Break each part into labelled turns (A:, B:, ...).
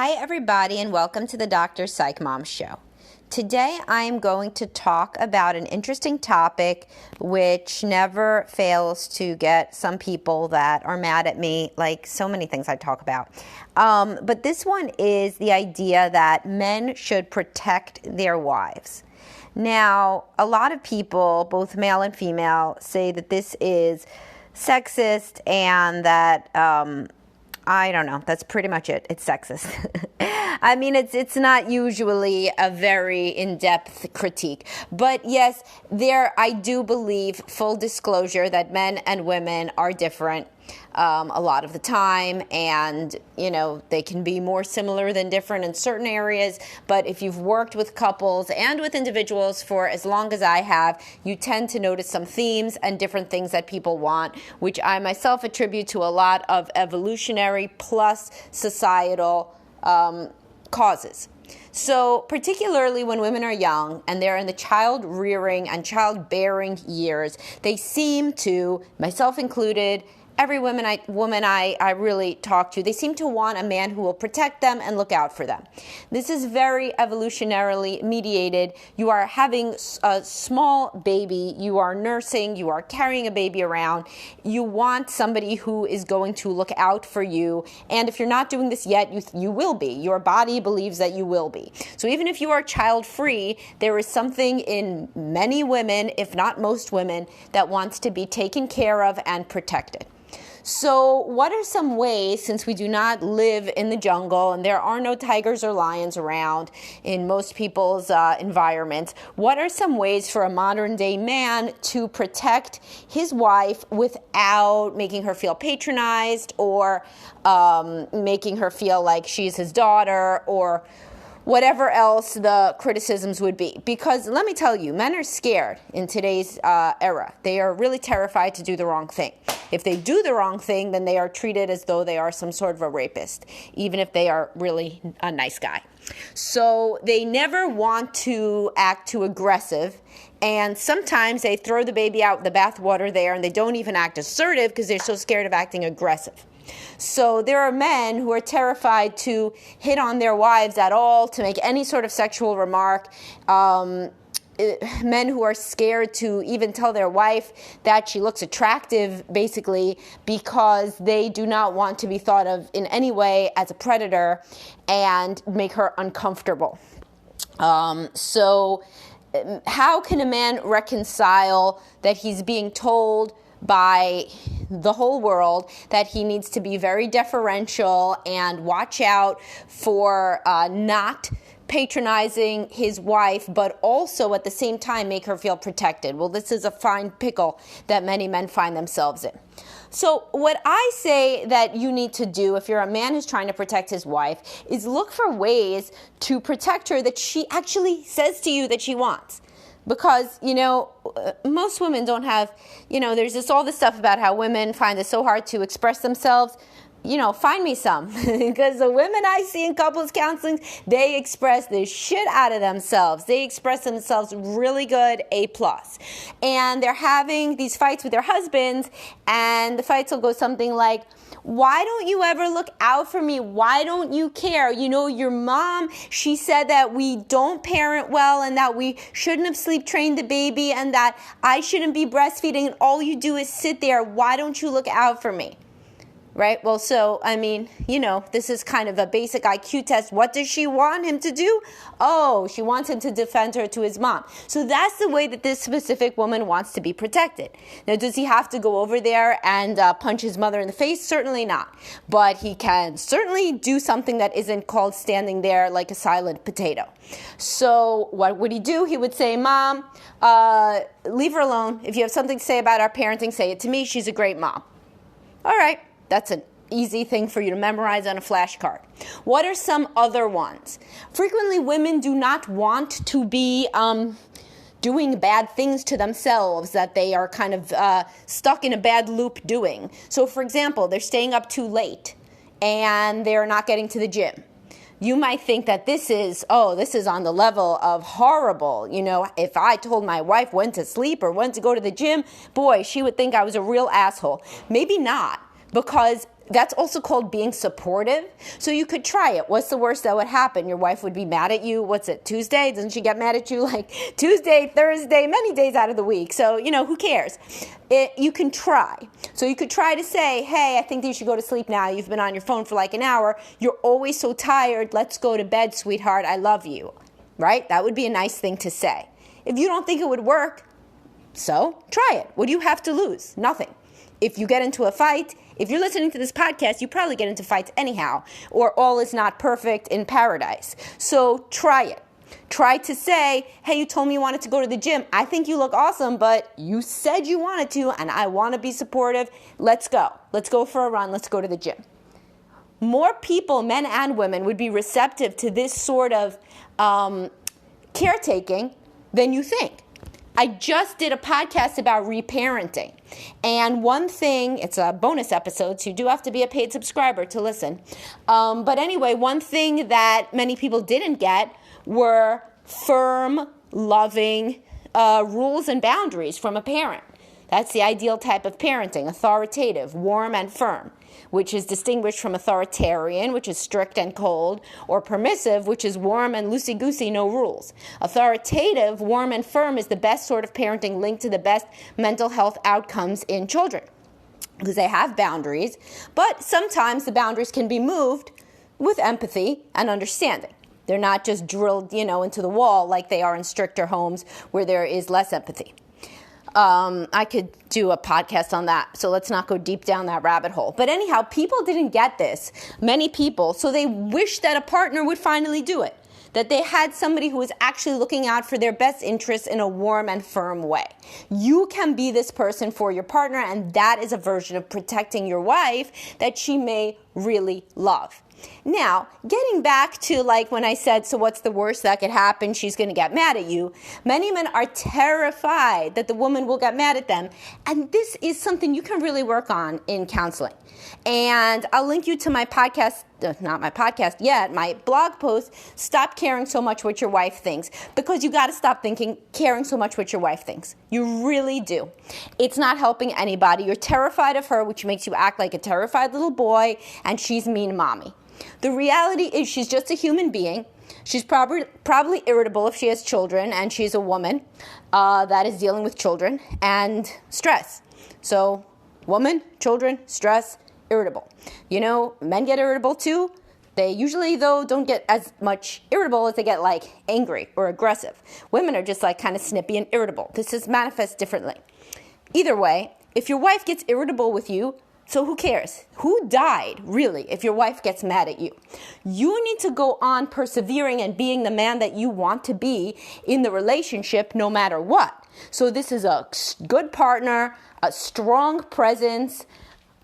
A: Hi, everybody, and welcome to the Dr. Psych Mom Show. Today, I am going to talk about an interesting topic which never fails to get some people that are mad at me, like so many things I talk about. But this one is the idea that men should protect their wives. Now, a lot of people, both male and female, say that this is sexist and that I don't know. That's pretty much it. It's sexist. I mean, it's not usually a very in-depth critique. But yes, I do believe, full disclosure, that men and women are different a lot of the time. And, you know, they can be more similar than different in certain areas. But if you've worked with couples and with individuals for as long as I have, you tend to notice some themes and different things that people want, which I myself attribute to a lot of evolutionary plus societal causes. So particularly when women are young and they're in the child rearing and childbearing years, they seem to, myself included, every woman I really talk to, they seem to want a man who will protect them and look out for them. This is very evolutionarily mediated. You are having a small baby, you are nursing, you are carrying a baby around. You want somebody who is going to look out for you. And if you're not doing this yet, you will be. Your body believes that you will be. So even if you are child-free, there is something in many women, if not most women, that wants to be taken care of and protected. So what are some ways, since we do not live in the jungle and there are no tigers or lions around in most people's environments, what are some ways for a modern day man to protect his wife without making her feel patronized or making her feel like she's his daughter or whatever else the criticisms would be? Because let me tell you, men are scared in today's era. They are really terrified to do the wrong thing. If they do the wrong thing, then they are treated as though they are some sort of a rapist, even if they are really a nice guy. So they never want to act too aggressive. And sometimes they throw the baby out with the bathwater there and they don't even act assertive because they're so scared of acting aggressive. So there are men who are terrified to hit on their wives at all, to make any sort of sexual remark. Men who are scared to even tell their wife that she looks attractive, basically, because they do not want to be thought of in any way as a predator and make her uncomfortable. So how can a man reconcile that he's being told by the whole world that he needs to be very deferential and watch out for not patronizing his wife, but also at the same time make her feel protected? Well, this is a fine pickle that many men find themselves in. So what I say that you need to do if you're a man who's trying to protect his wife is look for ways to protect her that she actually says to you that she wants. Because, you know, most women don't have, you know, there's all this stuff about how women find it so hard to express themselves. You know, find me some. Because the women I see in couples counseling, they express the shit out of themselves. They express themselves really good, A+. And they're having these fights with their husbands, and the fights will go something like, why don't you ever look out for me? Why don't you care? You know, your mom, she said that we don't parent well and that we shouldn't have sleep trained the baby and that I shouldn't be breastfeeding and all you do is sit there. Why don't you look out for me? Right? Well, so, I mean, you know, this is kind of a basic IQ test. What does she want him to do? Oh, she wants him to defend her to his mom. So that's the way that this specific woman wants to be protected. Now, does he have to go over there and punch his mother in the face? Certainly not. But he can certainly do something that isn't called standing there like a silent potato. So what would he do? He would say, Mom, leave her alone. If you have something to say about our parenting, say it to me. She's a great mom. All right. That's an easy thing for you to memorize on a flashcard. What are some other ones? Frequently, women do not want to be doing bad things to themselves that they are kind of stuck in a bad loop doing. So, for example, they're staying up too late and they're not getting to the gym. You might think that this is on the level of horrible. You know, if I told my wife when to sleep or when to go to the gym, boy, she would think I was a real asshole. Maybe not. Because That's also called being supportive. So you could try it. What's the worst that would happen? Your wife would be mad at you. What's it, Tuesday? Doesn't she get mad at you like Tuesday, Thursday, many days out of the week? So, who cares? You can try. So you could try to say, hey, I think that you should go to sleep now. You've been on your phone for like an hour. You're always so tired. Let's go to bed, sweetheart. I love you. Right? That would be a nice thing to say. If you don't think it would work, so try it. What do you have to lose? Nothing. If you get into a fight, if you're listening to this podcast, you probably get into fights anyhow, or all is not perfect in paradise. So try it. Try to say, hey, you told me you wanted to go to the gym. I think you look awesome, but you said you wanted to, and I want to be supportive. Let's go. Let's go for a run. Let's go to the gym. More people, men and women, would be receptive to this sort of caretaking than you think. I just did a podcast about reparenting. And one thing, it's a bonus episode, so you do have to be a paid subscriber to listen. But anyway, one thing that many people didn't get were firm, loving rules and boundaries from a parent. That's the ideal type of parenting, authoritative, warm and firm, which is distinguished from authoritarian, which is strict and cold, or permissive, which is warm and loosey-goosey, no rules. Authoritative, warm and firm is the best sort of parenting linked to the best mental health outcomes in children, because they have boundaries, but sometimes the boundaries can be moved with empathy and understanding. They're not just drilled, into the wall like they are in stricter homes where there is less empathy. I could do a podcast on that, so let's not go deep down that rabbit hole. But anyhow, people didn't get this, many people, so they wish that a partner would finally do it, that they had somebody who was actually looking out for their best interests in a warm and firm way. You can be this person for your partner, and that is a version of protecting your wife that she may really love. Now, getting back to like when I said, so what's the worst that could happen? She's going to get mad at you. Many men are terrified that the woman will get mad at them. And this is something you can really work on in counseling. And I'll link you to my podcast, not my podcast yet, my blog post, Stop Caring So Much What Your Wife Thinks. Because you got to stop caring so much what your wife thinks. You really do. It's not helping anybody. You're terrified of her, which makes you act like a terrified little boy, and she's mean mommy. The reality is she's just a human being. She's probably irritable if she has children, and she's a woman that is dealing with children and stress. So woman, children, stress, irritable. Men get irritable too. They usually, though, don't get as much irritable as they get like angry or aggressive. Women are just like kind of snippy and irritable. This is manifest differently. Either way, if your wife gets irritable with you, so who cares? Who died, really, if your wife gets mad at you? You need to go on persevering and being the man that you want to be in the relationship no matter what. So this is a good partner, a strong presence,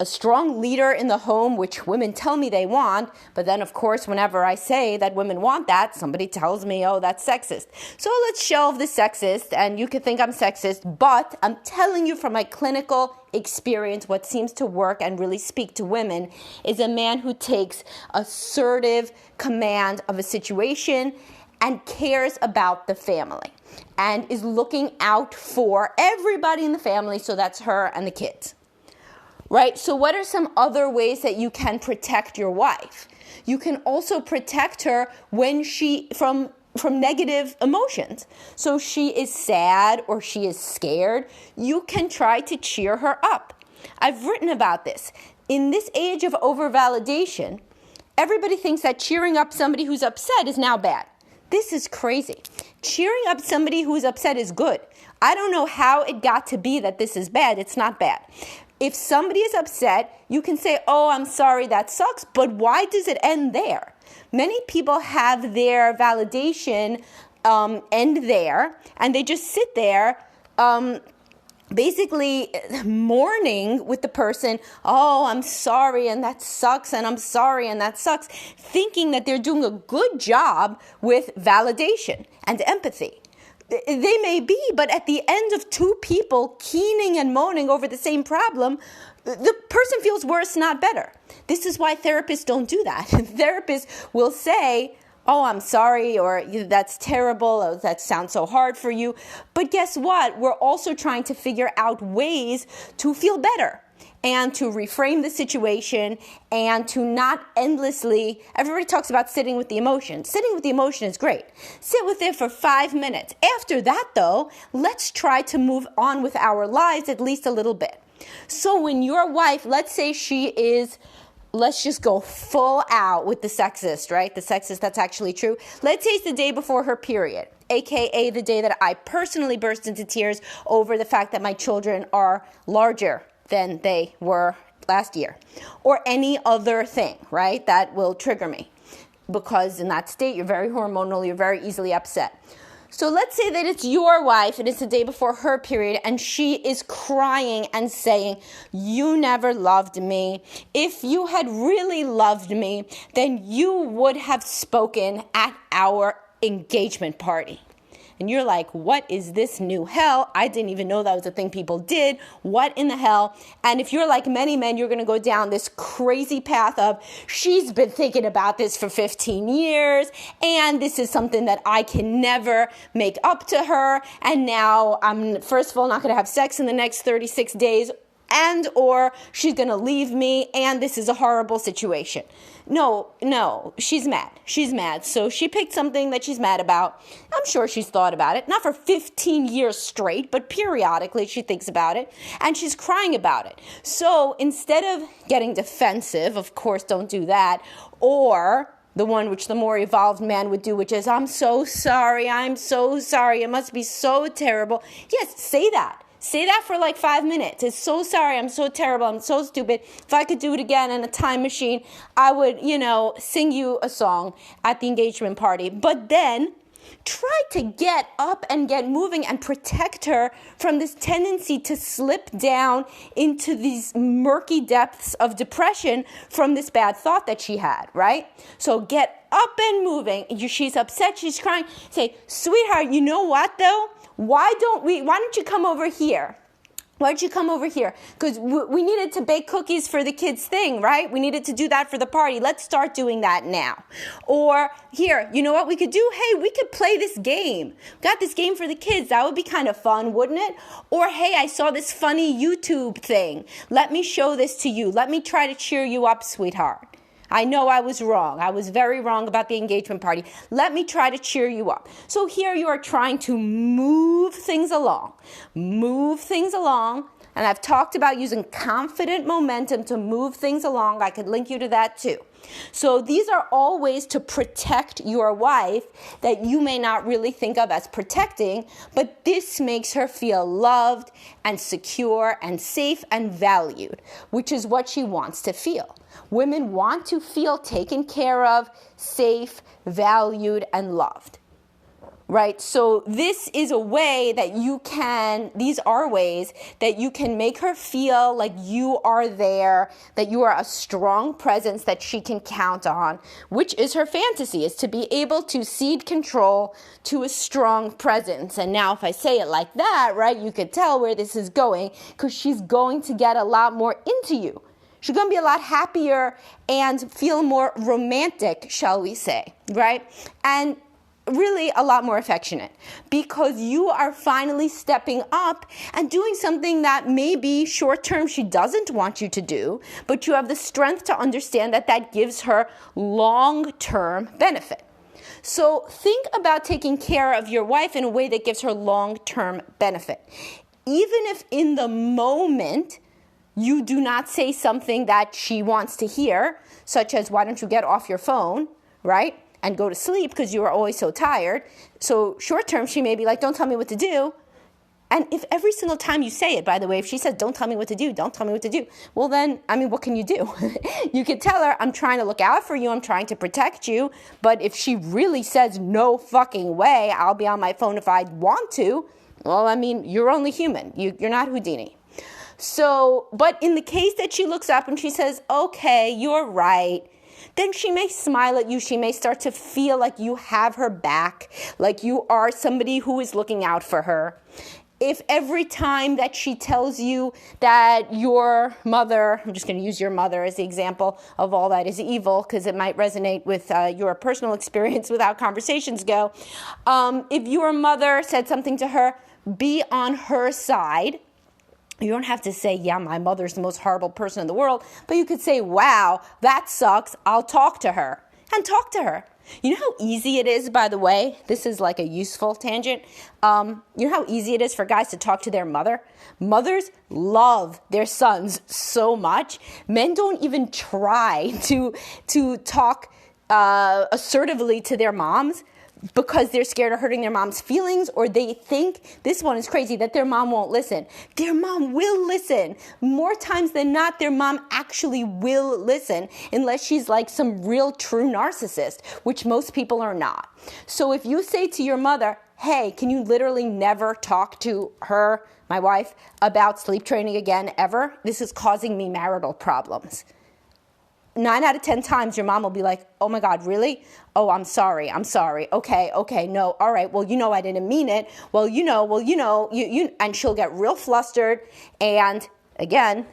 A: a strong leader in the home, which women tell me they want. But then, of course, whenever I say that women want that, somebody tells me, oh, that's sexist. So let's shelve the sexist, and you could think I'm sexist, but I'm telling you from my clinical experience, what seems to work and really speak to women is a man who takes assertive command of a situation and cares about the family and is looking out for everybody in the family, so that's her and the kids. Right? So what are some other ways that you can protect your wife? You can also protect her when from negative emotions. So she is sad or she is scared. You can try to cheer her up. I've written about this. In this age of over-validation, everybody thinks that cheering up somebody who's upset is now bad. This is crazy. Cheering up somebody who's upset is good. I don't know how it got to be that this is bad. It's not bad. If somebody is upset, you can say, oh, I'm sorry, that sucks, but why does it end there? Many people have their validation end there, and they just sit there basically mourning with the person, oh, I'm sorry, and that sucks, and I'm sorry, and that sucks, thinking that they're doing a good job with validation and empathy. They may be, but at the end of two people keening and moaning over the same problem, the person feels worse, not better. This is why therapists don't do that. Therapists will say, oh, I'm sorry, or that's terrible, or that sounds so hard for you. But guess what? We're also trying to figure out ways to feel better. and to reframe the situation and to not endlessly, everybody talks about sitting with the emotion. Sitting with the emotion is great. Sit with it for 5 minutes. After that, though, let's try to move on with our lives at least a little bit. So when your wife, let's say she is, let's just go full out with the sexist, right? The sexist, that's actually true. Let's say it's the day before her period, aka the day that I personally burst into tears over the fact that my children are larger than they were last year, or any other thing, right, that will trigger me. Because in that state, you're very hormonal, you're very easily upset. So let's say that it's your wife and it's the day before her period and she is crying and saying, you never loved me. If you had really loved me, then you would have spoken at our engagement party. And you're like, what is this new hell? I didn't even know that was a thing people did. What in the hell? And if you're like many men, you're going to go down this crazy path of, she's been thinking about this for 15 years, and this is something that I can never make up to her. And now I'm, first of all, not going to have sex in the next 36 days, and or she's going to leave me, and this is a horrible situation. No, she's mad. She's mad. So she picked something that she's mad about. I'm sure she's thought about it, not for 15 years straight, but periodically she thinks about it, and she's crying about it. So instead of getting defensive, of course, don't do that, or the one which the more evolved man would do, which is, I'm so sorry, it must be so terrible. Yes, say that. Say that for like 5 minutes. It's so sorry, I'm so terrible, I'm so stupid. If I could do it again in a time machine, I would, sing you a song at the engagement party. But then try to get up and get moving and protect her from this tendency to slip down into these murky depths of depression from this bad thought that she had, right? So get up and moving. She's upset, she's crying. Say, sweetheart, you know what though? Why don't you come over here? Why don't you come over here? Because we needed to bake cookies for the kids' thing, right? We needed to do that for the party. Let's start doing that now. Or here, you know what we could do? Hey, we could play this game. Got this game for the kids. That would be kind of fun, wouldn't it? Or hey, I saw this funny YouTube thing. Let me show this to you. Let me try to cheer you up, sweetheart. I know I was wrong. I was very wrong about the engagement party. Let me try to cheer you up. So here you are trying to move things along. And I've talked about using confident momentum to move things along. I could link you to that too. So these are all ways to protect your wife that you may not really think of as protecting, but this makes her feel loved and secure and safe and valued, which is what she wants to feel. Women want to feel taken care of, safe, valued, and loved. Right? So this is a way that these are ways that you can make her feel like you are there, that you are a strong presence that she can count on, which is her fantasy, is to be able to cede control to a strong presence. And now if I say it like that, right, you could tell where this is going, because she's going to get a lot more into you. She's going to be a lot happier and feel more romantic, shall we say, right? And really a lot more affectionate, because you are finally stepping up and doing something that maybe short term she doesn't want you to do, but you have the strength to understand that gives her long-term benefit. So think about taking care of your wife in a way that gives her long-term benefit. Even if in the moment you do not say something that she wants to hear, such as, why don't you get off your phone, right? And go to sleep because you are always so tired. So short term, she may be like, don't tell me what to do. And if every single time you say it, by the way, if she says, don't tell me what to do, well then, what can you do? You could tell her, I'm trying to look out for you, I'm trying to protect you. But if she really says, no fucking way, I'll be on my phone if I want to, well, you're only human. You're not Houdini. So, but in the case that she looks up and she says, okay, you're right, then she may smile at you. She may start to feel like you have her back, like you are somebody who is looking out for her. If every time that she tells you that your mother, I'm just going to use your mother as the example of all that is evil, because it might resonate with your personal experience with how conversations go. If your mother said something to her, be on her side. You don't have to say, yeah, my mother's the most horrible person in the world, but you could say, wow, that sucks. I'll talk to her. And talk to her. You know how easy it is, by the way? This is like a useful tangent. You know how easy it is for guys to talk to their mother? Mothers love their sons so much. Men don't even try to talk assertively to their moms because they're scared of hurting their mom's feelings, or they think, this one is crazy, that their mom won't listen. Their mom will listen. More times than not, their mom actually will listen, unless she's like some real true narcissist, which most people are not. So if you say to your mother, hey, can you literally never talk to her, my wife, about sleep training again, ever? This is causing me marital problems. 9 out of 10 times your mom will be like, oh my God, really? Oh, I'm sorry. Okay, no, all right. Well, I didn't mean it. Well, and she'll get real flustered. And again,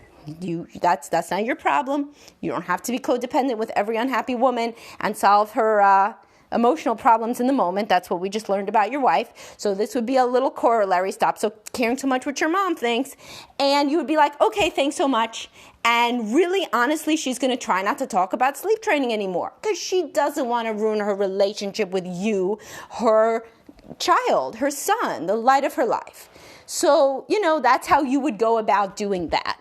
A: that's not your problem. You don't have to be codependent with every unhappy woman and solve her emotional problems in the moment. That's what we just learned about your wife. So this would be a little corollary. Stop so caring too much what your mom thinks. And you would be like, okay, thanks so much. And really, honestly, she's going to try not to talk about sleep training anymore because she doesn't want to ruin her relationship with you, her child, her son, the light of her life. So, that's how you would go about doing that.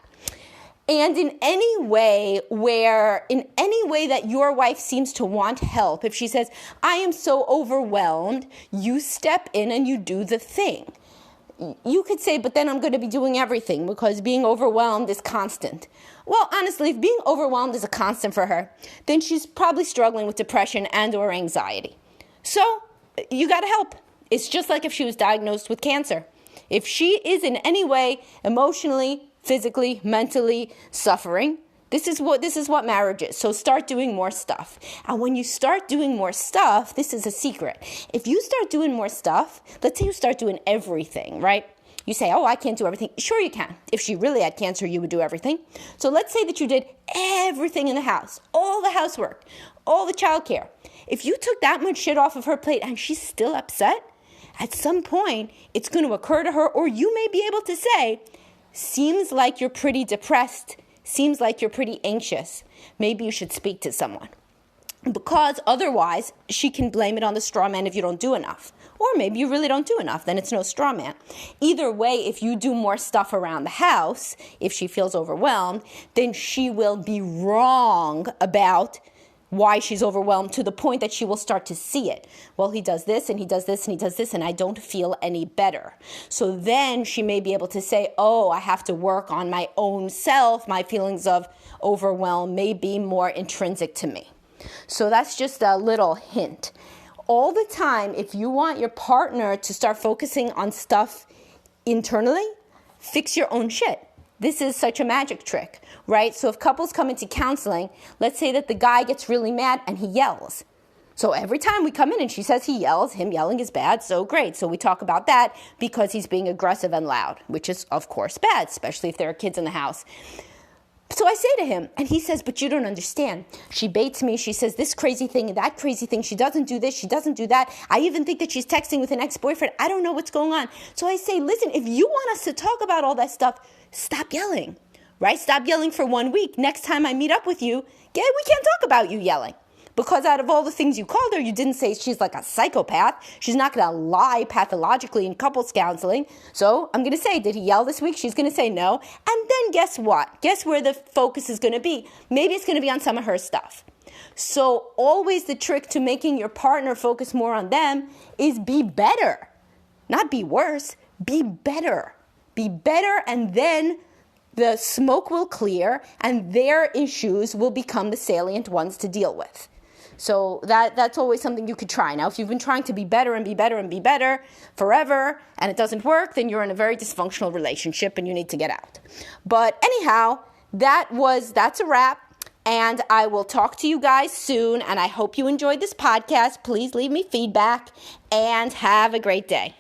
A: And in any way that your wife seems to want help, if she says, I am so overwhelmed, you step in and you do the thing. You could say, but then I'm going to be doing everything because being overwhelmed is constant. Well, honestly, if being overwhelmed is a constant for her, then she's probably struggling with depression and or anxiety. So you got to help. It's just like if she was diagnosed with cancer. If she is in any way emotionally, physically, mentally suffering, this is what marriage is. So start doing more stuff. And when you start doing more stuff, this is a secret. If you start doing more stuff, let's say you start doing everything, right? You say, oh, I can't do everything. Sure you can. If she really had cancer, you would do everything. So let's say that you did everything in the house, all the housework, all the childcare. If you took that much shit off of her plate and she's still upset, at some point, it's going to occur to her, or you may be able to say, seems like you're pretty depressed. Seems like you're pretty anxious. Maybe you should speak to someone. Because otherwise, she can blame it on the straw man if you don't do enough. Or maybe you really don't do enough, then it's no straw man. Either way, if you do more stuff around the house, if she feels overwhelmed, then she will be wrong about why she's overwhelmed to the point that she will start to see it. Well, he does this and he does this and he does this and I don't feel any better. So then she may be able to say, oh, I have to work on my own self. My feelings of overwhelm may be more intrinsic to me. So that's just a little hint. All the time, if you want your partner to start focusing on stuff internally, fix your own shit. This is such a magic trick, right? So if couples come into counseling, let's say that the guy gets really mad and he yells. So every time we come in and she says he yells, him yelling is bad, so great. So we talk about that because he's being aggressive and loud, which is, of course, bad, especially if there are kids in the house. So I say to him, and he says, but you don't understand. She baits me. She says this crazy thing and that crazy thing. She doesn't do this. She doesn't do that. I even think that she's texting with an ex-boyfriend. I don't know what's going on. So I say, listen, if you want us to talk about all that stuff, stop yelling, right? Stop yelling for 1 week. Next time I meet up with you, we can't talk about you yelling. Because out of all the things you called her, you didn't say she's like a psychopath. She's not going to lie pathologically in couples counseling. So I'm going to say, did he yell this week? She's going to say no. And then guess what? Guess where the focus is going to be? Maybe it's going to be on some of her stuff. So always the trick to making your partner focus more on them is be better. Not be worse. Be better. Be better, and then the smoke will clear and their issues will become the salient ones to deal with. So that's always something you could try. Now, if you've been trying to be better and be better and be better forever and it doesn't work, then you're in a very dysfunctional relationship and you need to get out. But anyhow, that's a wrap. And I will talk to you guys soon. And I hope you enjoyed this podcast. Please leave me feedback and have a great day.